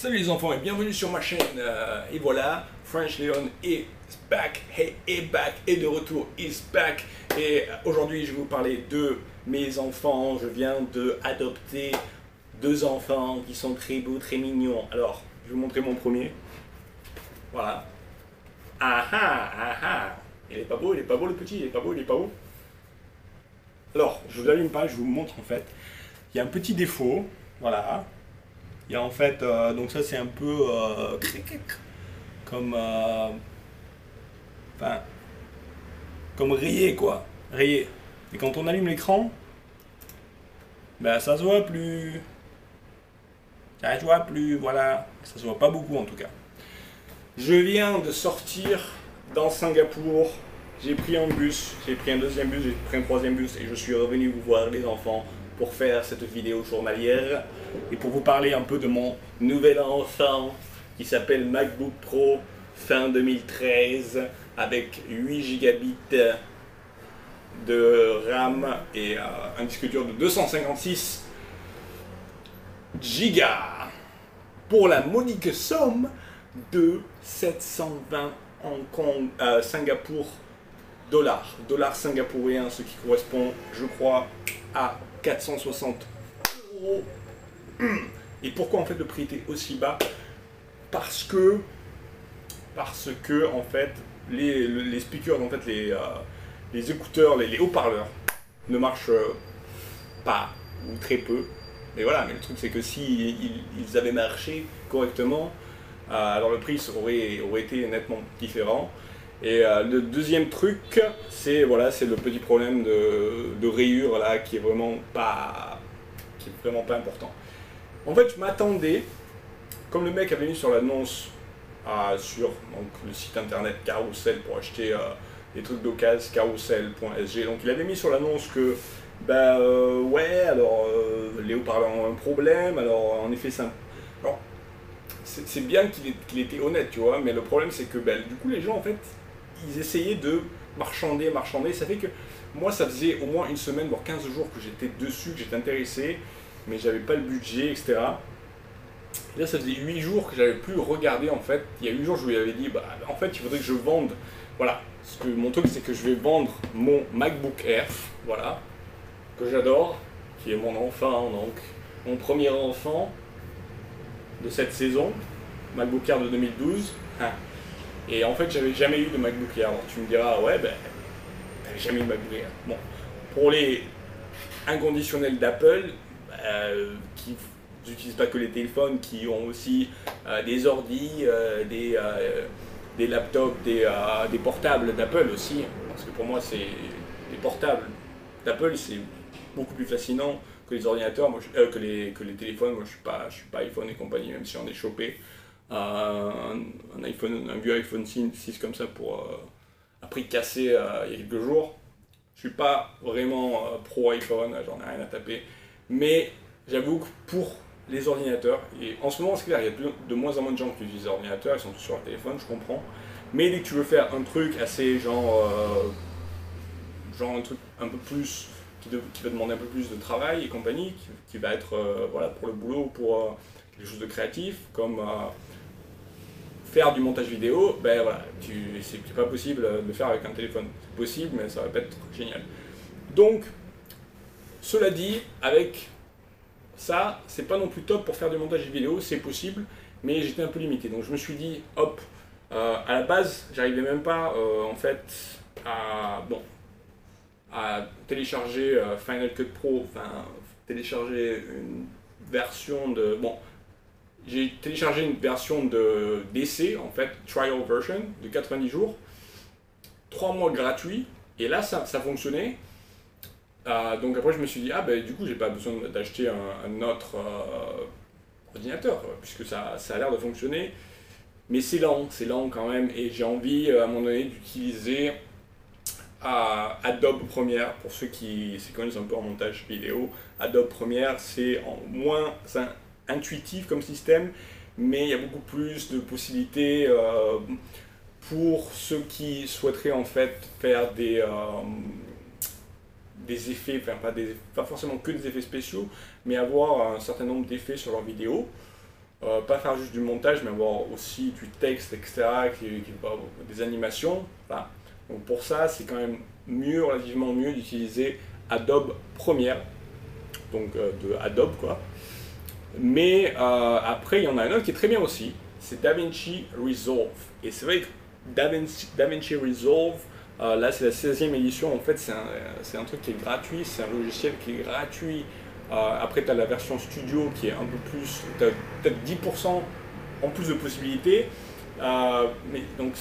Salut les enfants et bienvenue sur ma chaîne. Et voilà, French Leon is back. Hey, est back, et de retour, is back. Et aujourd'hui, je vais vous parler de mes enfants. Je viens de adopter deux enfants qui sont très beaux, très mignons. Alors, je vais vous montrer mon premier. Voilà. Ah ah, ah ah. Il est pas beau, il est pas beau le petit, il est pas beau, il est pas beau. Alors, je vous allume pas, je vous montre en fait. Il y a un petit défaut. Voilà. Il y a en fait, donc ça c'est un peu comme, enfin, comme rayé quoi, rayé. Et quand on allume l'écran, ben ça se voit plus, ça se voit plus, voilà, ça se voit pas beaucoup en tout cas. Je viens de sortir dans Singapour, j'ai pris un bus, j'ai pris un deuxième bus, j'ai pris un troisième bus et je suis revenu vous voir les enfants pour faire cette vidéo journalière et pour vous parler un peu de mon nouvel enfant qui s'appelle MacBook Pro fin 2013 avec 8 gigabits de RAM et un disque dur de 256 gigas pour la modique somme de 720 Hong Kong, Singapour dollars singapouriens, ce qui correspond, je crois, à 460 euros. Et pourquoi en fait le prix était aussi bas? Parce que en fait les speakers, en fait les écouteurs, les haut-parleurs ne marchent pas ou très peu. Mais voilà, mais le truc c'est que si ils avaient marché correctement, alors le prix aurait été nettement différent. Et le deuxième truc, c'est voilà, c'est le petit problème de rayure là qui est vraiment pas important. En fait, je m'attendais, comme le mec avait mis sur l'annonce sur donc, le site internet Carousel pour acheter des trucs d'occasion, carousel.sg, donc il avait mis sur l'annonce que ouais, alors les haut-parleurs ont un problème, alors en effet c'est alors c'est bien qu'il était honnête, tu vois, mais le problème c'est que du coup les gens en fait ils essayaient de marchander, ça fait que moi ça faisait au moins une semaine, voire 15 jours que j'étais dessus, que j'étais intéressé, mais j'avais pas le budget, etc. Et là ça faisait 8 jours que j'avais plus regardé en fait, il y a 8 jours je lui avais dit, en fait il faudrait que je vende, voilà, mon truc c'est que je vais vendre mon MacBook Air, voilà, que j'adore, qui est mon enfant, donc mon premier enfant de cette saison, MacBook Air de 2012. Et en fait, j'avais jamais eu de MacBook Air. Alors tu me diras, ouais, t'avais jamais eu de MacBook Air. Bon, pour les inconditionnels d'Apple, qui n'utilisent pas que les téléphones, qui ont aussi des ordis, des laptops, des portables d'Apple aussi. Parce que pour moi, c'est les portables d'Apple, c'est beaucoup plus fascinant que les ordinateurs, moi, que les téléphones. Moi, je suis pas iPhone et compagnie, même si j'en ai chopé. Un vieux iPhone 6 comme ça pour à prix cassé il y a quelques jours. Je suis pas vraiment pro iPhone, j'en ai rien à taper, mais j'avoue que pour les ordinateurs, et en ce moment c'est clair, il y a de moins en moins de gens qui utilisent les ordinateurs, ils sont tous sur leur téléphone, je comprends, mais dès que tu veux faire un truc assez genre un truc un peu plus qui va demander un peu plus de travail et compagnie, qui va être voilà, pour le boulot, pour quelque chose de créatif, comme faire du montage vidéo, voilà, c'est pas possible de le faire avec un téléphone. C'est possible, mais ça va pas être génial. Donc, cela dit, avec ça, c'est pas non plus top pour faire du montage vidéo, c'est possible, mais j'étais un peu limité. Donc je me suis dit, hop, à la base, j'arrivais même pas en fait à télécharger Final Cut Pro, enfin télécharger une version de j'ai téléchargé une version d'essai, en fait, trial version, de 90 jours, 3 mois gratuits, et là ça fonctionnait. Donc après je me suis dit, du coup j'ai pas besoin d'acheter un autre ordinateur, puisque ça a l'air de fonctionner, mais c'est lent quand même, et j'ai envie à un moment donné d'utiliser Adobe Premiere, pour ceux qui s'y connaissent un peu en montage vidéo. Adobe Premiere, c'est moins intuitif comme système, mais il y a beaucoup plus de possibilités pour ceux qui souhaiteraient en fait faire des effets, pas forcément que des effets spéciaux, mais avoir un certain nombre d'effets sur leurs vidéos. pas faire juste du montage, mais avoir aussi du texte, etc., des animations. Voilà. Donc pour ça, c'est quand même mieux, relativement mieux d'utiliser Adobe Premiere, donc de Adobe quoi. Mais après, il y en a un autre qui est très bien aussi, c'est DaVinci Resolve. Et c'est vrai que DaVinci Resolve, là c'est la 16e édition, en fait c'est un truc qui est gratuit, c'est un logiciel qui est gratuit. Après tu as la version studio qui est un peu plus, tu as peut-être 10% en plus de possibilités, mais donc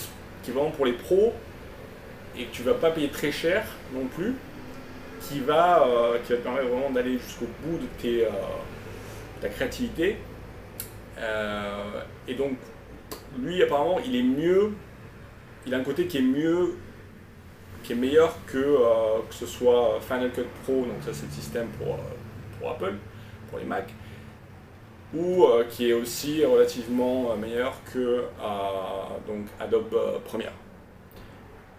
qui est vraiment pour les pros et que tu vas pas payer très cher non plus, qui va te permettre vraiment d'aller jusqu'au bout de ta créativité. Et donc lui apparemment il est mieux, il a un côté qui est mieux, qui est meilleur que ce soit Final Cut Pro, donc ça c'est le système pour Apple, pour les Mac, ou qui est aussi relativement meilleur que donc Adobe Premiere.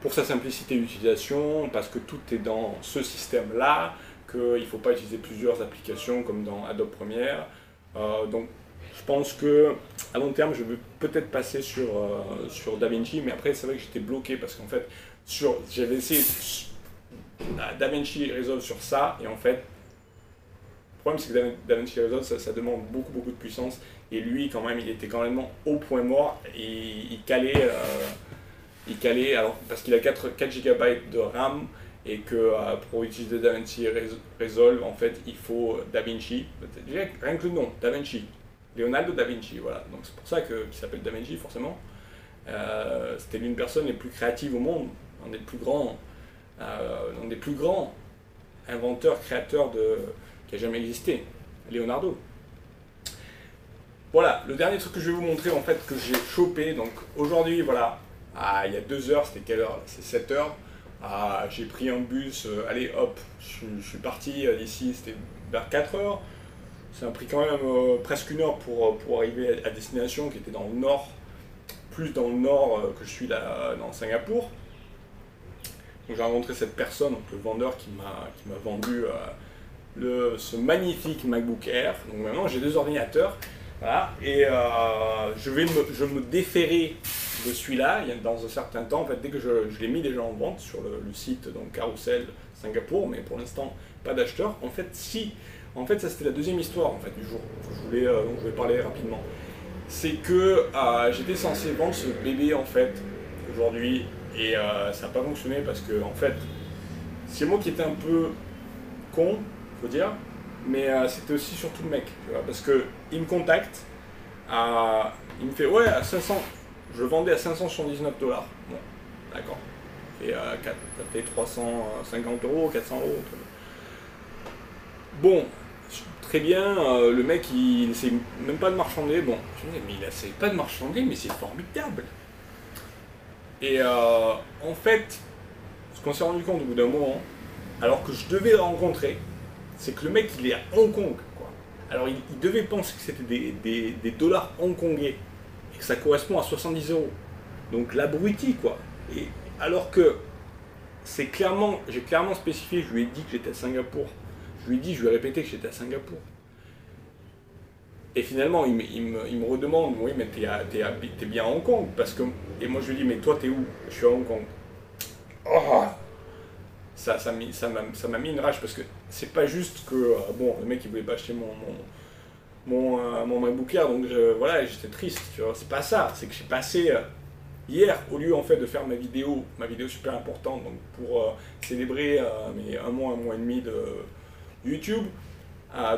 Pour sa simplicité d'utilisation, parce que tout est dans ce système-là, qu'il ne faut pas utiliser plusieurs applications comme dans Adobe Premiere. Donc je pense que à long terme, je vais peut-être passer sur DaVinci, mais après c'est vrai que j'étais bloqué parce qu'en fait, j'avais essayé DaVinci Resolve sur ça, et en fait, le problème c'est que DaVinci Resolve, ça demande beaucoup de puissance, et lui quand même, il était quand même au point mort, et il calait, alors, parce qu'il a 4 GB de RAM, et que pour utiliser DaVinci Resolve, en fait, il faut DaVinci, rien que le nom, DaVinci. Leonardo da Vinci, voilà. Donc c'est pour ça qu'il s'appelle Da Vinci, forcément. C'était l'une des personnes les plus créatives au monde, un des plus grands inventeurs, créateurs qui a jamais existé, Leonardo. Voilà, le dernier truc que je vais vous montrer, en fait, que j'ai chopé, donc aujourd'hui, voilà, il y a 2 heures, c'était quelle heure? C'est 7 heures. J'ai pris un bus, allez hop, je suis parti d'ici, c'était vers 4 heures. Ça m'a pris quand même presque 1 heure pour arriver à destination, qui était dans le nord, plus dans le nord que je suis là dans Singapour. Donc j'ai rencontré cette personne, donc le vendeur qui m'a vendu ce magnifique MacBook Air. Donc maintenant j'ai 2 ordinateurs, voilà, et je vais me déférer de celui-là dans un certain temps. En fait, dès que je l'ai mis déjà en vente sur le site donc Carousel Singapour, mais pour l'instant pas d'acheteur. En fait, ça c'était la deuxième histoire en fait, du jour dont je vais parler rapidement. C'est que j'étais censé vendre ce bébé en fait aujourd'hui, et ça n'a pas fonctionné parce que en fait c'est moi qui étais un peu con, faut dire, mais c'était aussi surtout le mec, tu vois, parce que il me contacte, il me fait ouais à 500, je vendais à 579$. Bon, d'accord. Et ça fait 350 €, 400 €. Bon, très bien, le mec il essaie même pas de marchander. Bon, je me dis, mais il essaie pas de marchander, mais c'est formidable. Et en fait, ce qu'on s'est rendu compte au bout d'un moment, alors que je devais le rencontrer, c'est que le mec il est à Hong Kong, quoi. Alors il devait penser que c'était des dollars hongkongais et que ça correspond à 70 €. Donc l'abruti, quoi. Et alors que j'ai clairement spécifié, je lui ai dit que j'étais à Singapour. Je lui ai répété que j'étais à Singapour. Et finalement, il me redemande, oui, mais t'es bien à Hong Kong, parce que... Et moi je lui dis, mais toi t'es où? Je suis à Hong Kong. Oh, ça m'a mis une rage, parce que c'est pas juste que, bon, le mec il voulait pas acheter mon MacBook Air, donc voilà, j'étais triste, tu vois. C'est pas ça, c'est que j'ai passé... hier, au lieu en fait de faire ma vidéo super importante, donc pour célébrer mes 1 mois et demi de YouTube,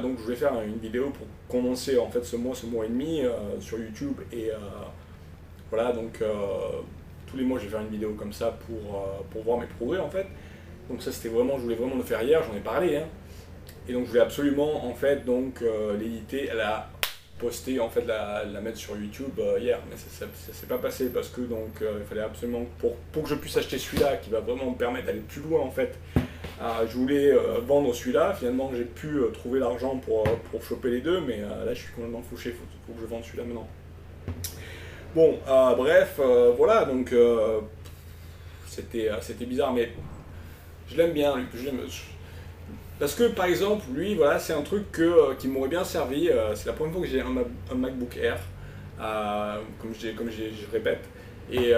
donc je voulais faire une vidéo pour commencer en fait ce mois et demi sur YouTube, et voilà, donc tous les mois je vais faire une vidéo comme ça pour voir mes progrès en fait. Donc ça c'était vraiment, je voulais vraiment le faire hier, j'en ai parlé, hein. Et donc je voulais absolument en fait donc l'éditer, poster en fait la mettre sur YouTube hier, mais ça s'est pas passé parce que donc il fallait absolument pour que je puisse acheter celui-là qui va vraiment me permettre d'aller plus loin en fait. Je voulais vendre celui-là, finalement j'ai pu trouver l'argent pour choper les deux, mais là je suis complètement fauché, faut que je vende celui-là maintenant. Bon, bref, voilà, donc c'était bizarre, mais je l'aime bien, Parce que par exemple, lui, voilà, c'est un truc qui m'aurait bien servi. C'est la première fois que j'ai un MacBook Air, je répète. Et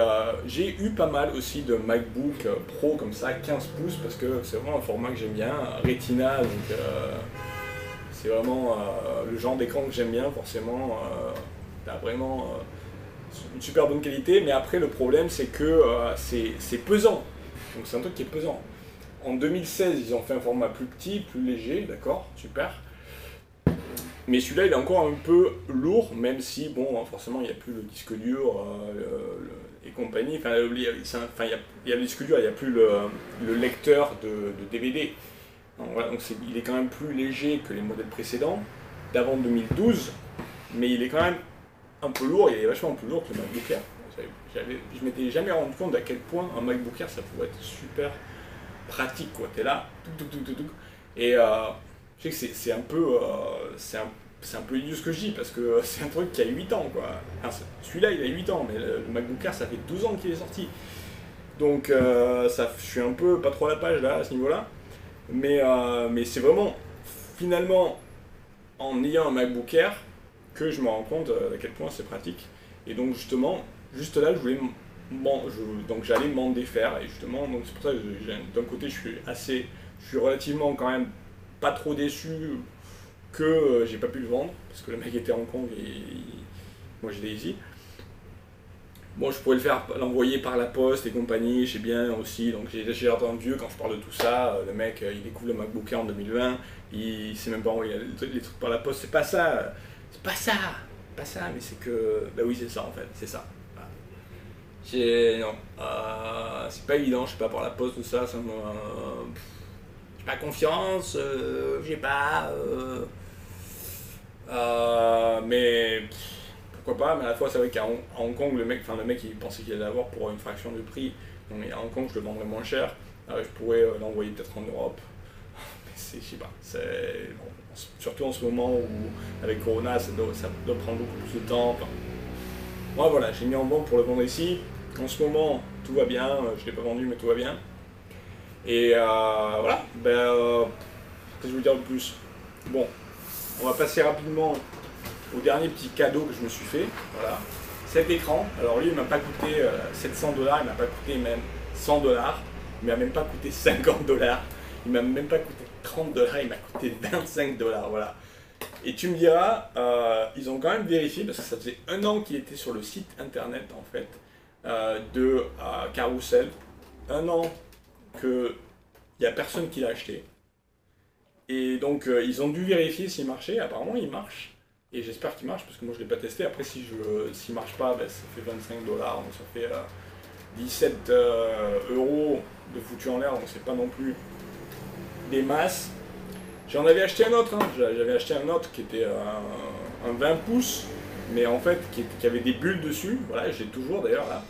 j'ai eu pas mal aussi de MacBook Pro comme ça, 15 pouces, parce que c'est vraiment un format que j'aime bien, Retina, donc c'est vraiment le genre d'écran que j'aime bien, forcément. T'as vraiment une super bonne qualité, mais après le problème c'est que c'est pesant. Donc c'est un truc qui est pesant. En 2016, ils ont fait un format plus petit, plus léger, d'accord, super. Mais celui-là, il est encore un peu lourd, même si, bon, forcément, il n'y a plus le disque dur et compagnie. Enfin, il y a le disque dur, il n'y a plus le lecteur de DVD. Donc, voilà, donc il est quand même plus léger que les modèles précédents, d'avant 2012, mais il est quand même un peu lourd, il est vachement plus lourd que le MacBook Air. Je m'étais jamais rendu compte à quel point un MacBook Air, ça pouvait être super pratique, quoi. T'es là, et je sais que c'est un peu idiot ce que je dis, parce que c'est un truc qui a 8 ans, quoi. Enfin, celui-là, il a 8 ans, mais le MacBook Air, ça fait 12 ans qu'il est sorti. Donc, je suis un peu pas trop à la page, là, à ce niveau-là. Mais c'est vraiment, finalement, en ayant un MacBook Air, que je me rends compte à quel point c'est pratique. Et donc, justement, juste là, donc j'allais m'en défaire, et justement, donc c'est pour ça que d'un côté, je suis relativement quand même pas trop déçu que j'ai pas pu le vendre, parce que le mec était à Hong Kong et moi j'étais ici. Bon, je pourrais l'envoyer par la poste et compagnie, je sais bien aussi, donc j'ai l'air d'un vieux quand je parle de tout ça. Le mec, il découvre le MacBook Air en 2020, il sait même pas envoyer les trucs par la poste, c'est pas ça, mais c'est que, bah oui, c'est ça en fait, c'est ça. Voilà. Non, c'est pas évident, je sais pas, par la poste, tout ça, j'ai pas confiance, j'ai pas. Mais pourquoi pas, mais à la fois c'est vrai qu'à Hong Kong, le mec il pensait qu'il allait l'avoir pour une fraction du prix. Donc à Hong Kong je le vendrais moins cher, je pourrais l'envoyer peut-être en Europe. Mais je sais pas, bon, surtout en ce moment où avec Corona ça doit prendre beaucoup plus de temps. Enfin, moi voilà, j'ai mis en vente pour le vendre ici. En ce moment tout va bien, je l'ai pas vendu mais tout va bien. Et voilà, qu'est-ce que je veux dire de plus? Bon, on va passer rapidement au dernier petit cadeau que je me suis fait. Voilà, cet écran. Alors lui, il m'a pas coûté 700 dollars, il m'a pas coûté même 100 dollars, il m'a même pas coûté 50 dollars, il m'a même pas coûté 30 dollars, il m'a coûté 25 dollars. Voilà. Et tu me diras, ils ont quand même vérifié parce que ça faisait 1 an qu'il était sur le site internet en fait de Carousel. 1 an qu'il n'y a personne qui l'a acheté. Et donc ils ont dû vérifier s'il marchait. Apparemment il marche. Et j'espère qu'il marche parce que moi je ne l'ai pas testé. Après s'il marche pas, ça fait 25 dollars. Donc ça fait 17 euros de foutu en l'air. Donc c'est pas non plus des masses. J'en avais acheté un autre. J'avais acheté un autre qui était un 20 pouces. Mais en fait qui avait des bulles dessus. Voilà, je l'ai toujours d'ailleurs là.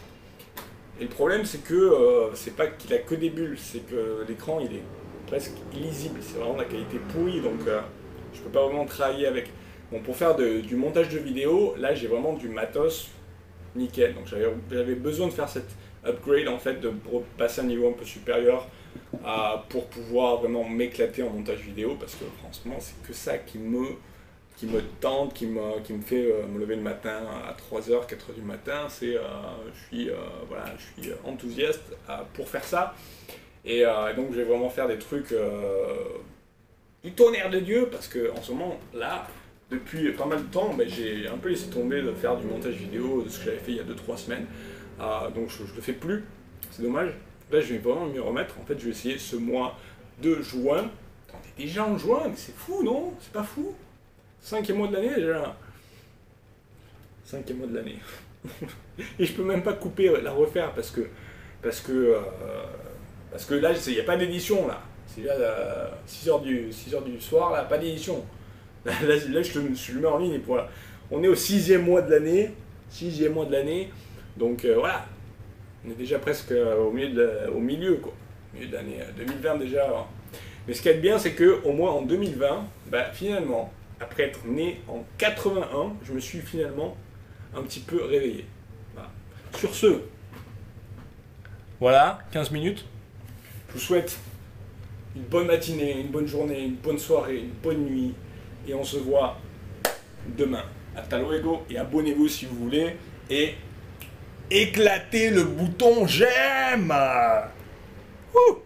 Et le problème c'est que c'est pas qu'il a que des bulles. C'est que l'écran il est presque illisible, c'est vraiment de la qualité pourrie, donc je peux pas vraiment travailler avec. Bon, pour faire du montage de vidéo, là j'ai vraiment du matos nickel, donc j'avais besoin de faire cette upgrade en fait, pour passer à un niveau un peu supérieur pour pouvoir vraiment m'éclater en montage vidéo, parce que franchement c'est que ça qui me tente, qui me fait me lever le matin à 3h, 4h du matin, je suis enthousiaste pour faire ça. Et donc je vais vraiment faire des trucs du tonnerre de Dieu, parce que en ce moment là, depuis pas mal de temps, j'ai un peu laissé tomber de faire du montage vidéo de ce que j'avais fait il y a 2-3 semaines. Donc je le fais plus, c'est dommage. Là je vais vraiment m'y remettre. En fait je vais essayer ce mois de juin. On est déjà en juin, mais c'est fou, non? C'est pas fou? 5e mois de l'année déjà. 5e mois de l'année. Et je peux même pas couper, la refaire parce que là, il n'y a pas d'édition là. C'est là 6h du soir, là, pas d'édition. Là, je le mets en ligne et voilà. On est au 6e mois de l'année. 6e mois de l'année. Donc voilà. On est déjà presque au milieu quoi. Au milieu de l'année 2020 déjà. Alors. Mais ce qui est bien, c'est qu'au moins en 2020, finalement, après être né en 81, je me suis finalement un petit peu réveillé. Voilà. Sur ce, voilà, 15 minutes. Je vous souhaite une bonne matinée, une bonne journée, une bonne soirée, une bonne nuit. Et on se voit demain. Hasta luego et abonnez-vous si vous voulez. Et éclatez le bouton j'aime. Ouh.